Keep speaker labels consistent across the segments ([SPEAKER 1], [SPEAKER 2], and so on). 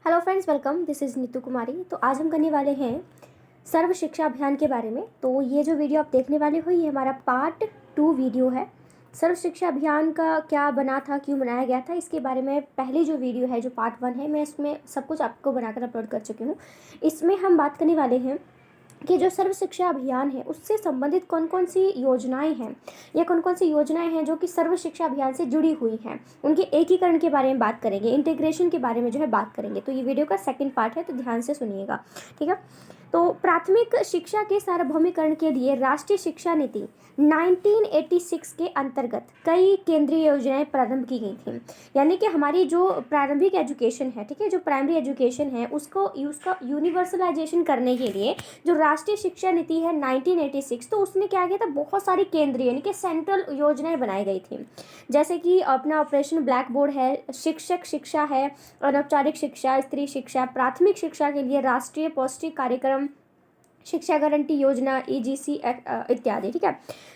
[SPEAKER 1] Hello friends, welcome. This is Neetu Kumari. तो आज हम करने वाले हैं सर्व शिक्षा अभियान के बारे में। तो ये जो वीडियो आप देखने वाले हो ये हमारा पार्ट 2 वीडियो है। सर्व शिक्षा अभियान का क्या बना था, क्यों बनाया गया था, इसके बारे में पहली जो वीडियो है जो पार्ट 1 है, मैं इसमें सब कुछ आपको बनाकर अपलोड कर चुकी हूँ। इसमें हम बात करने वाले हैं कि जो सर्व शिक्षा अभियान है उससे संबंधित कौन कौन सी योजनाएं हैं या कौन कौन सी योजनाएं हैं जो कि सर्व शिक्षा अभियान से जुड़ी हुई हैं, उनके एकीकरण के बारे में बात करेंगे, इंटीग्रेशन के बारे में जो है बात करेंगे। तो ये वीडियो का सेकंड पार्ट है, तो ध्यान से सुनिएगा, ठीक है। तो प्राथमिक शिक्षा के सार्वभौमिकरण के लिए राष्ट्रीय शिक्षा नीति 1986 के अंतर्गत कई केंद्रीय योजनाएं प्रारंभ की गई थी। यानी कि हमारी जो प्रारंभिक एजुकेशन है, ठीक है, जो प्राइमरी एजुकेशन है उसका यूनिवर्सलाइजेशन करने के लिए जो राष्ट्रीय शिक्षा नीति है 1986, तो उसने क्या किया था, बहुत सारी केंद्रीय यानी कि सेंट्रल योजनाएं बनाई गई थी। जैसे कि अपना ऑपरेशन ब्लैक बोर्ड है, शिक्षक शिक्षा है, अनौपचारिक शिक्षा, स्त्री शिक्षा, प्राथमिक शिक्षा के लिए राष्ट्रीय पौष्टिक कार्यक्रम, शिक्षा गारंटी योजना, ईजीसी इत्यादि, ठीक है।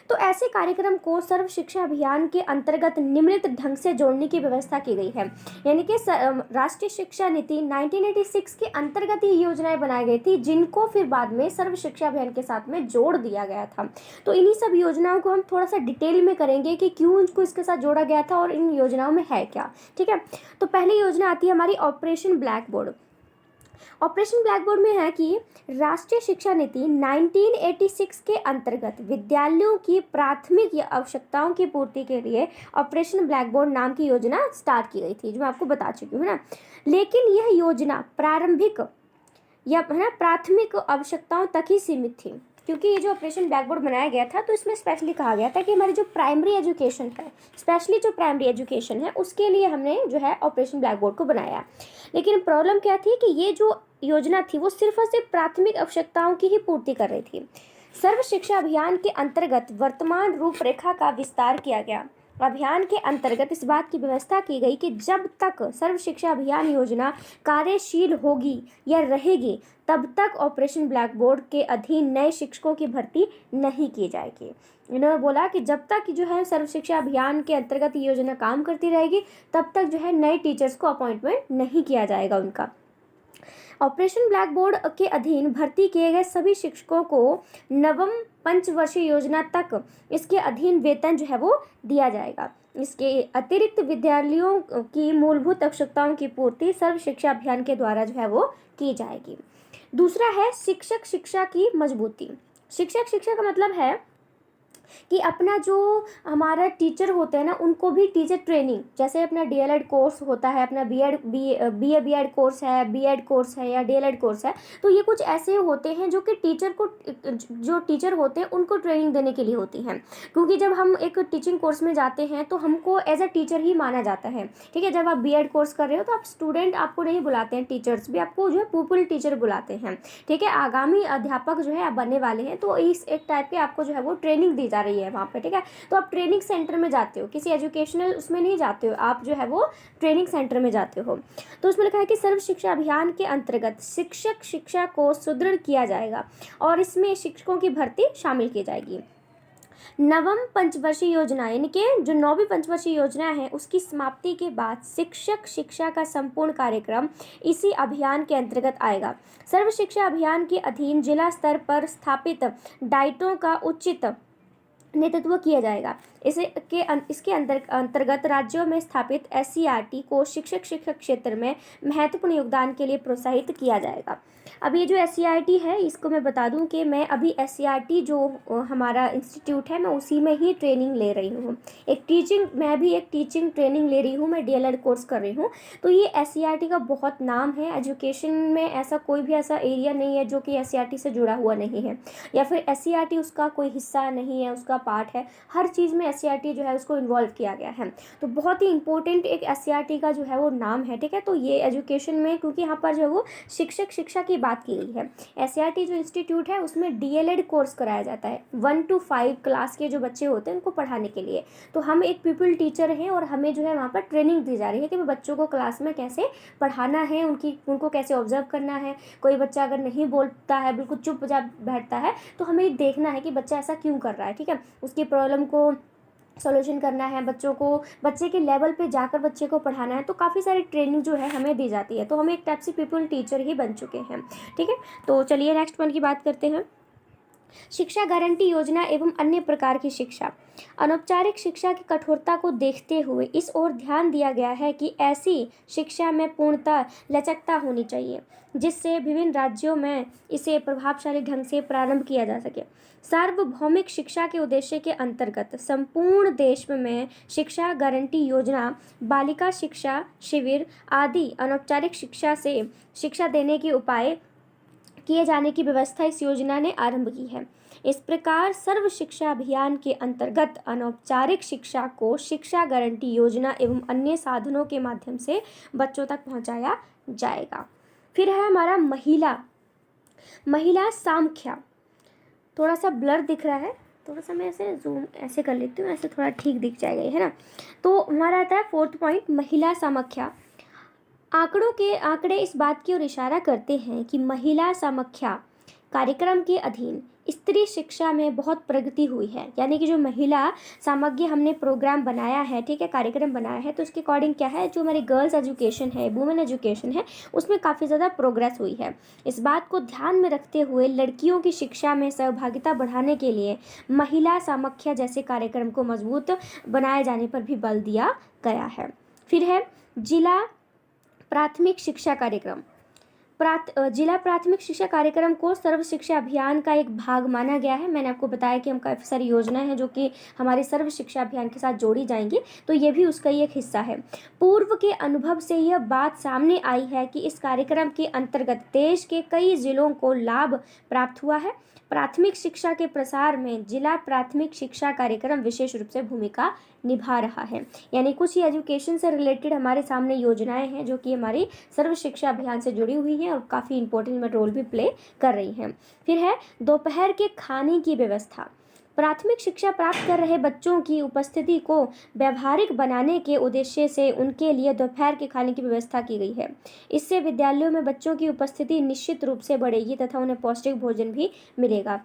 [SPEAKER 1] तो ऐसे कार्यक्रम को सर्व शिक्षा अभियान के अंतर्गत निम्नलिखित ढंग से जोड़ने की व्यवस्था की गई है। यानी कि राष्ट्रीय शिक्षा नीति 1986 के अंतर्गत ये योजनाएं बनाई गई थी, जिनको फिर बाद में सर्व शिक्षा अभियान के साथ में जोड़ दिया गया था। तो इन्हीं सब योजनाओं को हम थोड़ा सा डिटेल में करेंगे कि क्यों इनको इसके साथ जोड़ा गया था और इन योजनाओं में है क्या, ठीक है। तो पहली योजना आती है हमारी operation black board. Operation black board में है कि राष्ट्रीय शिक्षा नीति 1986 के अंतर्गत विद्यालयों की प्राथमिक या आवश्यकताओं की पूर्ति के लिए ऑपरेशन ब्लैक बोर्ड नाम की योजना स्टार्ट की गई थी, जो मैं आपको बता चुकी हूँ ना। लेकिन यह योजना प्रारंभिक या है ना प्राथमिक आवश्यकताओं तक ही सीमित थी, क्योंकि ये जो ऑपरेशन ब्लैक बोर्ड बनाया गया था तो इसमें स्पेशली कहा गया था कि हमारी जो प्राइमरी एजुकेशन है, स्पेशली जो प्राइमरी एजुकेशन है उसके लिए हमने जो है ऑपरेशन ब्लैक बोर्ड को बनाया। लेकिन प्रॉब्लम क्या थी कि ये जो योजना थी वो सिर्फ और सिर्फ प्राथमिक आवश्यकताओं की ही पूर्ति कर रही थी। सर्व शिक्षा अभियान के अंतर्गत वर्तमान रूपरेखा का विस्तार किया गया। अभियान के अंतर्गत इस बात की व्यवस्था की गई कि जब तक सर्व शिक्षा अभियान योजना कार्यशील होगी या रहेगी तब तक ऑपरेशन ब्लैक बोर्ड के अधीन नए शिक्षकों की भर्ती नहीं की जाएगी। इन्होंने बोला कि जब तक जो है सर्व शिक्षा अभियान के अंतर्गत ये योजना काम करती रहेगी तब तक जो है नए टीचर्स को अपॉइंटमेंट नहीं किया जाएगा उनका। ऑपरेशन ब्लैक बोर्ड के अधीन भर्ती किए गए सभी शिक्षकों को नवम पंचवर्षीय योजना तक इसके अधीन वेतन जो है वो दिया जाएगा। इसके अतिरिक्त विद्यालयों की मूलभूत आवश्यकताओं की पूर्ति सर्व शिक्षा अभियान के द्वारा जो है वो की जाएगी। दूसरा है शिक्षक शिक्षा की मजबूती। शिक्षक शिक्षा का मतलब है कि अपना जो हमारा टीचर होते हैं ना उनको भी टीचर ट्रेनिंग, जैसे अपना डीएलएड कोर्स होता है, अपना बीएड कोर्स है, बीएड कोर्स है या डीएलएड कोर्स है, तो ये कुछ ऐसे होते हैं जो कि टीचर को, जो टीचर होते हैं उनको ट्रेनिंग देने के लिए होती हैं। क्योंकि जब हम एक टीचिंग कोर्स में जाते हैं तो हमको एज अ टीचर ही माना जाता है, ठीक है। जब आप बीएड कोर्स कर रहे हो तो आप स्टूडेंट आपको नहीं बुलाते हैं, टीचर्स भी आपको जो है पुपल टीचर बुलाते हैं, ठीक है। आगामी अध्यापक जो है आप बनने वाले हैं, तो इस एक टाइप के आपको जो है वो ट्रेनिंग दी जा रही है वहाँ पे, ठीक है। तो आप ट्रेनिंग सेंटर में जाते हो, किसी एजुकेशनल उसमें नहीं जाते हो, आप जो है वो ट्रेनिंग सेंटर में जाते हो। तो उसमें लिखा है कि सर्व शिक्षा अभियान के अंतर्गत शिक्षक शिक्षा को सुदृढ़ किया जाएगा और इसमें शिक्षकों की भर्ती शामिल की जाएगी। नवम पंचवर्षीय योजना यानी कि जो 9वीं पंचवर्षीय योजना है उसकी समाप्ति के बाद शिक्षक शिक्षा का संपूर्ण कार्यक्रम इसी अभियान के अंतर्गत आएगा। सर्व शिक्षा अभियान के अधीन जिला स्तर पर स्थापित डाइटों का उचित नेतृत्व किया जाएगा। इसके अंतर्गत राज्यों में स्थापित एससीईआरटी को शिक्षक शिक्षक क्षेत्र में महत्वपूर्ण योगदान के लिए प्रोत्साहित किया जाएगा। अब ये जो एससीईआरटी है इसको मैं बता दूं कि मैं अभी एससीईआरटी जो हमारा इंस्टीट्यूट है मैं उसी में ही ट्रेनिंग ले रही हूँ। मैं भी एक टीचिंग ट्रेनिंग ले रही हूँ, मैं डीएलएड कोर्स कर रही हूँ। तो ये एससीईआरटी का बहुत नाम है एजुकेशन में, ऐसा कोई भी ऐसा एरिया नहीं है जो कि एससीईआरटी से जुड़ा हुआ नहीं है या फिर एससीईआरटी उसका कोई हिस्सा नहीं है, उसका पार्ट है। हर चीज़ में एससीईआरटी जो है उसको इन्वॉल्व किया गया है। तो बहुत ही इंपॉर्टेंट एक एससीईआरटी का जो है वो नाम है, ठीक है। तो ये एजुकेशन में, क्योंकि यहाँ पर जो है वो शिक्षक शिक्षा की बात की गई है। एससीईआरटी जो इंस्टीट्यूट है उसमें डीएलएड कोर्स कराया जाता है 1 to 5 क्लास के जो बच्चे होते हैं उनको पढ़ाने के लिए। तो हम एक पीपल टीचर हैं और हमें जो है वहाँ पर ट्रेनिंग दी जा रही है कि बच्चों को क्लास में कैसे पढ़ाना है, उनको कैसे ऑब्जर्व करना है। कोई बच्चा अगर नहीं बोलता है, बिल्कुल चुपचाप बैठता है, तो हमें देखना है कि बच्चा ऐसा क्यों कर रहा है, ठीक है। उसकी प्रॉब्लम को सॉल्यूशन करना है, बच्चों को बच्चे के लेवल पे जाकर बच्चे को पढ़ाना है, तो काफ़ी सारी ट्रेनिंग जो है हमें दी जाती है। तो हम एक टाइप से पीपल टीचर ही बन चुके हैं। ठीक है, तो चलिए नेक्स्ट वन की बात करते हैं। शिक्षा गारंटी योजना एवं अन्य प्रकार की शिक्षा। अनौपचारिक शिक्षा की कठोरता को देखते हुए इस ओर ध्यान दिया गया है कि ऐसी शिक्षा में पूर्णतः लचकता होनी चाहिए, जिससे विभिन्न राज्यों में इसे प्रभावशाली ढंग से प्रारंभ किया जा सके। सार्वभौमिक शिक्षा के उद्देश्य के अंतर्गत संपूर्ण देश में शिक्षा गारंटी योजना, बालिका शिक्षा शिविर आदि अनौपचारिक शिक्षा से शिक्षा देने के उपाय किए जाने की व्यवस्था इस योजना ने आरंभ की है। इस प्रकार सर्व शिक्षा अभियान के अंतर्गत अनौपचारिक शिक्षा को शिक्षा गारंटी योजना एवं अन्य साधनों के माध्यम से बच्चों तक पहुंचाया जाएगा। फिर है हमारा महिला सामख्या। थोड़ा सा ब्लर दिख रहा है, थोड़ा सा मैं ऐसे जूम ऐसे कर लेती हूँ, ऐसे थोड़ा ठीक दिख जाएगा, है ना। तो हमारा आता है 4th पॉइंट, महिला सामख्या। आंकड़े इस बात की ओर इशारा करते हैं कि महिला सामख्या कार्यक्रम के अधीन स्त्री शिक्षा में बहुत प्रगति हुई है। यानी कि जो महिला सामग्री हमने प्रोग्राम बनाया है, ठीक है, कार्यक्रम बनाया है, तो उसके अकॉर्डिंग क्या है, जो हमारी गर्ल्स एजुकेशन है, वुमेन एजुकेशन है, उसमें काफ़ी ज़्यादा प्रोग्रेस हुई है। इस बात को ध्यान में रखते हुए लड़कियों की शिक्षा में सहभागिता बढ़ाने के लिए महिला सामख्या जैसे कार्यक्रम को मजबूत बनाए जाने पर भी बल दिया गया है। फिर है जिला प्राथमिक शिक्षा कार्यक्रम। जिला प्राथमिक शिक्षा कार्यक्रम को सर्व शिक्षा अभियान का एक भाग माना गया है। मैंने आपको बताया कि हम काफ़ी सारी योजनाएं हैं जो कि हमारे सर्व शिक्षा अभियान के साथ जोड़ी जाएंगी, तो ये भी उसका ही एक हिस्सा है। पूर्व के अनुभव से यह बात सामने आई है कि इस कार्यक्रम के अंतर्गत देश के कई जिलों को लाभ प्राप्त हुआ है। प्राथमिक शिक्षा के प्रसार में जिला प्राथमिक शिक्षा कार्यक्रम विशेष रूप से भूमिका निभा रहा है। यानी कुछ ही एजुकेशन से रिलेटेड हमारे सामने योजनाएं हैं जो कि हमारी सर्व शिक्षा अभियान से जुड़ी हुई हैं और काफ़ी इंपॉर्टेंट रोल भी प्ले कर रही हैं। फिर है दोपहर के खाने की व्यवस्था। प्राथमिक शिक्षा प्राप्त कर रहे बच्चों की उपस्थिति को व्यावहारिक बनाने के उद्देश्य से उनके लिए दोपहर के खाने की व्यवस्था की गई है। इससे विद्यालयों में बच्चों की उपस्थिति निश्चित रूप से बढ़ेगी तथा उन्हें पौष्टिक भोजन भी मिलेगा।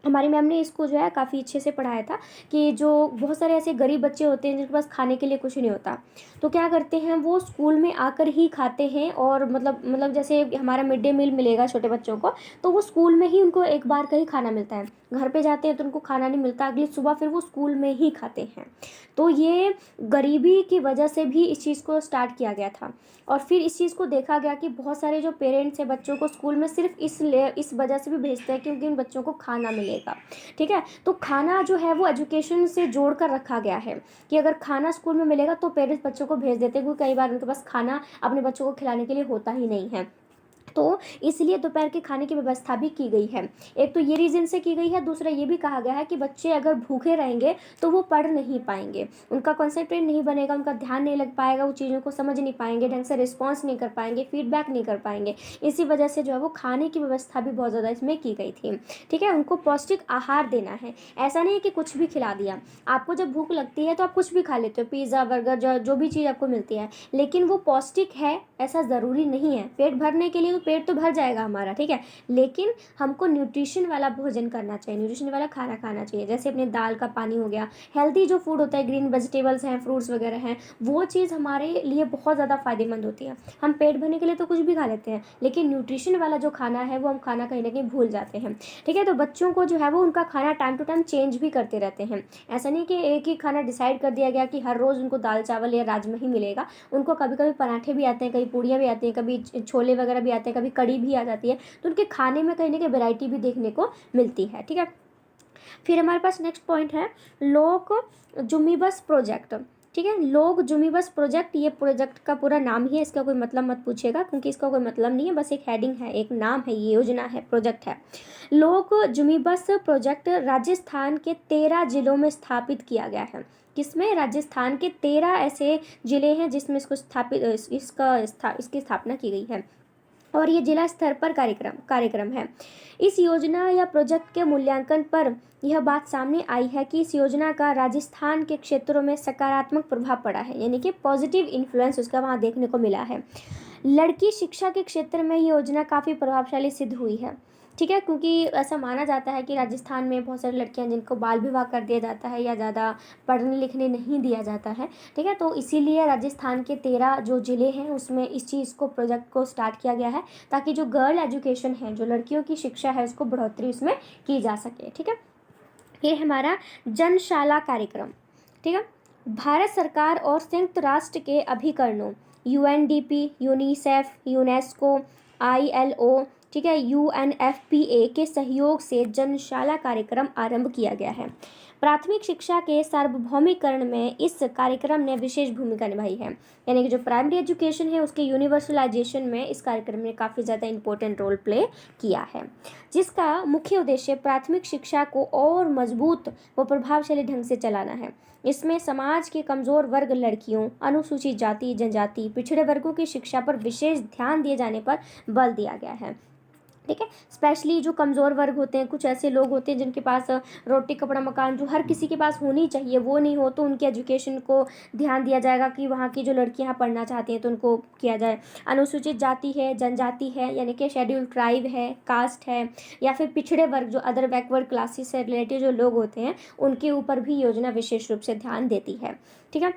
[SPEAKER 1] हमारी मैम ने इसको जो है काफ़ी अच्छे से पढ़ाया था कि जो बहुत सारे ऐसे गरीब बच्चे होते हैं जिनके पास खाने के लिए कुछ नहीं होता, तो क्या करते हैं, वो स्कूल में आकर ही खाते हैं। और मतलब जैसे हमारा मिड डे मील मिलेगा छोटे बच्चों को, तो वो स्कूल में ही उनको एक बार का ही खाना मिलता है। घर पे जाते हैं तो उनको खाना नहीं मिलता, अगली सुबह फिर वो स्कूल में ही खाते हैं। तो ये गरीबी की वजह से भी इस चीज़ को स्टार्ट किया गया था। और फिर इस चीज़ को देखा गया कि बहुत सारे जो पेरेंट्स हैं बच्चों को स्कूल में सिर्फ इस वजह से भी भेजते हैं क्योंकि उन बच्चों को खाना मिलेगा। ठीक है, तो खाना जो है वो एजुकेशन से जोड़ कर रखा गया है कि अगर खाना स्कूल में मिलेगा तो पेरेंट्स बच्चों को भेज देते हैं, क्योंकि कई बार उनके पास खाना अपने बच्चों को खिलाने के लिए होता ही नहीं है। तो इसलिए दोपहर के खाने की व्यवस्था भी की गई है। एक तो ये रीज़न से की गई है, दूसरा ये भी कहा गया है कि बच्चे अगर भूखे रहेंगे तो वो पढ़ नहीं पाएंगे, उनका कॉन्सेंट्रेट नहीं बनेगा, उनका ध्यान नहीं लग पाएगा, वो चीज़ों को समझ नहीं पाएंगे, ढंग से रिस्पॉन्स नहीं कर पाएंगे, फीडबैक नहीं कर पाएंगे। इसी वजह से जो है वो खाने की व्यवस्था भी बहुत ज़्यादा इसमें की गई थी। ठीक है, उनको पौष्टिक आहार देना है। ऐसा नहीं है कि कुछ भी खिला दिया। आपको जब भूख लगती है तो आप कुछ भी खा लेते हो, पिज़्ज़ा बर्गर जो भी चीज़ आपको मिलती है, लेकिन वो पौष्टिक है ऐसा ज़रूरी नहीं है। पेट भरने के लिए पेट तो भर जाएगा हमारा, ठीक है, लेकिन हमको न्यूट्रिशन वाला भोजन करना चाहिए, न्यूट्रिशन वाला खाना खाना चाहिए। जैसे अपने दाल का पानी हो गया, हेल्दी जो फूड होता है, ग्रीन वेजिटेबल्स हैं, फ्रूट्स वगैरह हैं, वो चीज़ हमारे लिए बहुत ज़्यादा फायदेमंद होती है। हम पेट भरने के लिए तो कुछ भी खा लेते हैं, लेकिन न्यूट्रिशन वाला जो खाना है वो हम खाना कहीं ना कहीं भूल जाते हैं। ठीक है, तो बच्चों को जो है वो उनका खाना टाइम टू टाइम चेंज भी करते रहते हैं। ऐसा नहीं कि एक ही खाना डिसाइड कर दिया गया कि हर रोज़ उनको दाल चावल या राजमा ही मिलेगा। उनको कभी कभी पराठे भी आते हैं, कभी पूड़ियाँ भी आती हैं, कभी छोले वगैरह भी आते हैं, कभी कड़ी भी आ जाती है। तो उनके खाने में कहीं ना कहीं वैरायटी भी देखने को मिलती है। ठीक है, फिर हमारे पास नेक्स्ट पॉइंट है लोक जुमीबस प्रोजेक्ट। ठीक है, लोक जुमीबस प्रोजेक्ट, ये प्रोजेक्ट का पूरा नाम ही है, इसका कोई मतलब मत पूछेगा क्योंकि इसका कोई मतलब नहीं है, बस एक हेडिंग है, एक नाम है, ये योजना है, प्रोजेक्ट है। लोक जुमीबस प्रोजेक्ट राजस्थान के 13 जिलों में स्थापित किया गया है। किसमें? राजस्थान के 13 ऐसे जिले हैं जिसमें इसकी स्थापना की गई है और ये जिला स्तर पर कार्यक्रम है। इस योजना या प्रोजेक्ट के मूल्यांकन पर यह बात सामने आई है कि इस योजना का राजस्थान के क्षेत्रों में सकारात्मक प्रभाव पड़ा है, यानी कि पॉजिटिव इन्फ्लुएंस उसका वहाँ देखने को मिला है। लड़की शिक्षा के क्षेत्र में ये योजना काफ़ी प्रभावशाली सिद्ध हुई है। ठीक है, क्योंकि ऐसा माना जाता है कि राजस्थान में बहुत सारी लड़कियां जिनको बाल विवाह कर दिया जाता है या ज़्यादा पढ़ने लिखने नहीं दिया जाता है। ठीक है, तो इसीलिए राजस्थान के 13 जो ज़िले हैं उसमें इस चीज़ को, प्रोजेक्ट को स्टार्ट किया गया है ताकि जो गर्ल एजुकेशन है, जो लड़कियों की शिक्षा है, उसको बढ़ोतरी उसमें की जा सके। ठीक है, ये हमारा जनशाला कार्यक्रम। ठीक है, भारत सरकार और संयुक्त राष्ट्र के अभिकरणों UNDP, यूनिसेफ, यूनेस्को, ILO, ठीक है, UNFPA के सहयोग से जनशाला कार्यक्रम आरंभ किया गया है। प्राथमिक शिक्षा के सार्वभौमिकरण में इस कार्यक्रम ने विशेष भूमिका निभाई है, यानी कि जो प्राइमरी एजुकेशन है उसके यूनिवर्सलाइजेशन में इस कार्यक्रम ने काफ़ी ज़्यादा इंपॉर्टेंट रोल प्ले किया है, जिसका मुख्य उद्देश्य प्राथमिक शिक्षा को और मजबूत व प्रभावशाली ढंग से चलाना है। इसमें समाज के कमज़ोर वर्ग लड़कियों, अनुसूचित जाति जनजाति, पिछड़े वर्गों की शिक्षा पर विशेष ध्यान दिए जाने पर बल दिया गया है। ठीक है, स्पेशली जो कमज़ोर वर्ग होते हैं, कुछ ऐसे लोग होते हैं जिनके पास रोटी कपड़ा मकान जो हर किसी के पास होनी चाहिए वो नहीं हो, तो उनकी एजुकेशन को ध्यान दिया जाएगा कि वहाँ की जो लड़कियाँ यहाँ पढ़ना चाहती हैं तो उनको किया जाए। अनुसूचित जाति है, जनजाति है, यानी कि शेड्यूल ट्राइब है, कास्ट है, या फिर पिछड़े वर्ग जो अदर बैकवर्ड क्लासेस से रिलेटेड जो लोग होते हैं उनके ऊपर भी योजना विशेष रूप से ध्यान देती है। ठीक है,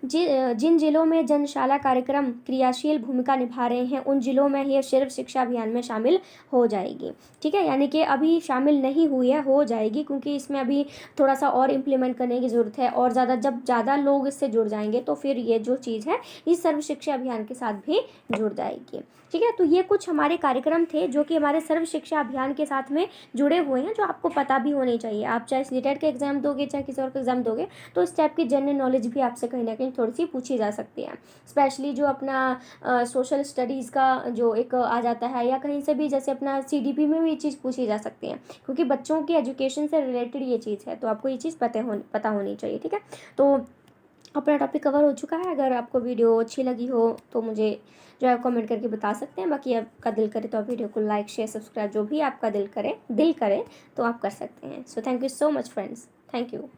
[SPEAKER 1] जिन जिलों में जनशाला कार्यक्रम क्रियाशील भूमिका निभा रहे हैं उन जिलों में यह सर्व शिक्षा अभियान में शामिल हो जाएगी। ठीक है, यानी कि अभी शामिल नहीं हुई है, हो जाएगी, क्योंकि इसमें अभी थोड़ा सा और इम्प्लीमेंट करने की ज़रूरत है, और जब ज़्यादा लोग इससे जुड़ जाएंगे तो फिर ये जो चीज़ है इस सर्व शिक्षा अभियान के साथ भी जुड़ जाएगी। ठीक है, तो ये कुछ हमारे कार्यक्रम थे जो कि हमारे सर्व शिक्षा अभियान के साथ में जुड़े हुए हैं, जो आपको पता भी होने चाहिए। आप चाहे सीटेट का एग्ज़ाम दोगे चाहे किसी और का एग्ज़ाम दोगे तो इस टाइप की जनरल नॉलेज भी आपसे कहीं ना कहीं थोड़ी सी पूछी जा सकती है। स्पेशली जो अपना सोशल स्टडीज़ का जो एक आ जाता है, या कहीं से भी जैसे अपना CDP में भी ये चीज़ पूछी जा सकती है, क्योंकि बच्चों की एजुकेशन से रिलेटेड ये चीज़ है, तो आपको ये चीज़ पता होनी चाहिए। ठीक है, तो अपना टॉपिक कवर हो चुका है। अगर आपको वीडियो अच्छी लगी हो तो मुझे जो है कमेंट करके बता सकते हैं। बाकी आपका दिल करे तो आप वीडियो को लाइक शेयर सब्सक्राइब जो भी आपका दिल करे तो आप कर सकते हैं। So thank you so much friends, thank you.